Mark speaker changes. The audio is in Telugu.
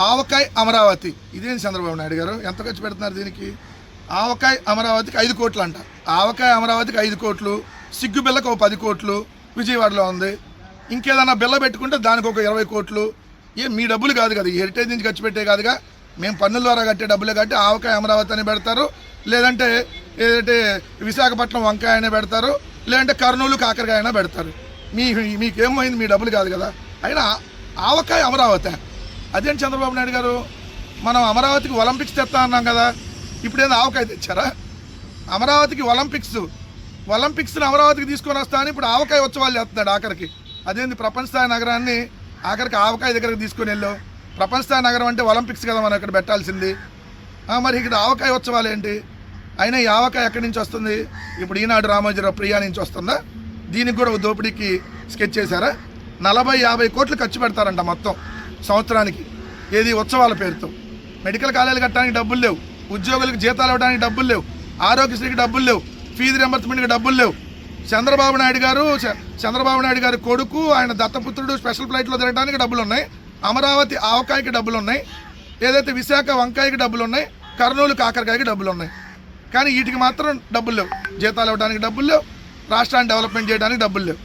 Speaker 1: ఆవకాయ అమరావతి ఇదేంటి చంద్రబాబు నాయుడు గారు ఎంత ఖర్చు పెడుతున్నారు దీనికి? ఆవకాయ అమరావతికి 5 కోట్లు అంట. ఆవకాయ అమరావతికి 5 కోట్లు, సిగ్గు బిళ్ళకు ఒక 10 కోట్లు విజయవాడలో ఉంది. ఇంకేదన్నా బిల్ల పెట్టుకుంటే దానికి ఒక 20 కోట్లు. మీ డబ్బులు కాదు కదా, ఈ హెరిటేజ్ నుంచి ఖర్చు పెట్టే కాదుగా, మేము పన్నుల ద్వారా కట్టే డబ్బులే కట్టి ఆవకాయ అమరావతి అని పెడతారు, లేదంటే ఏదంటే విశాఖపట్నం వంకాయ అయినా పెడతారు, లేదంటే కర్నూలు కాకరకాయ అయినా పెడతారు. మీకేమైంది? మీ డబ్బులు కాదు కదా. అయినా ఆవకాయ అమరావతి అదేంటి చంద్రబాబు నాయుడు గారు? మనం అమరావతికి ఒలింపిక్స్ తెస్తా అన్నాం కదా, ఇప్పుడేదో ఆవకాయ తెచ్చారా? అమరావతికి ఒలింపిక్స్ని అమరావతికి తీసుకొని వస్తా అని ఇప్పుడు ఆవకాయ ఉత్సవాలు చేస్తున్నాడు ఆఖరికి. అదేంది ప్రపంచ స్థాయి నగరాన్ని ఆఖరికి ఆవకాయ దగ్గరకు తీసుకొని వెళ్ళావు? ప్రపంచ స్థాయి నగరం అంటే ఒలింపిక్స్ కదా మనం ఇక్కడ పెట్టాల్సింది. మరి ఇక్కడ ఆవకాయ ఉత్సవాలు ఏంటి? అయినా ఈ ఆవకాయ ఎక్కడి నుంచి వస్తుంది? ఇప్పుడు ఈనాడు రామోజీరావు ప్రియా నుంచి వస్తుందా? దీనికి కూడా దోపిడీకి స్కెచ్ చేశారా? 40-50 కోట్లు ఖర్చు పెడతారంట మొత్తం సంవత్సరానికి, ఏది ఉత్సవాల పేరుతో. మెడికల్ కాలేజీలు కట్టడానికి డబ్బులు లేవు, ఉద్యోగులకు జీతాలు ఇవ్వడానికి డబ్బులు లేవు, ఆరోగ్యశ్రీకి డబ్బులు లేవు, ఫీజు రింబర్స్మెంట్కి డబ్బులు లేవు. చంద్రబాబు నాయుడు గారి కొడుకు ఆయన దత్తపుత్రుడు స్పెషల్ ఫ్లైట్లో తిరగడానికి డబ్బులు ఉన్నాయి, అమరావతి ఆవకాయకి డబ్బులు ఉన్నాయి, ఏదైతే విశాఖ వంకాయకి డబ్బులు ఉన్నాయి, కర్నూలు కాకరకాయకి డబ్బులు ఉన్నాయి. కానీ వీటికి మాత్రం డబ్బులు లేవు. జీతాలు ఇవ్వడానికి డబ్బులు లేవు, రాష్ట్రాన్ని డెవలప్మెంట్ చేయడానికి డబ్బులు లేవు.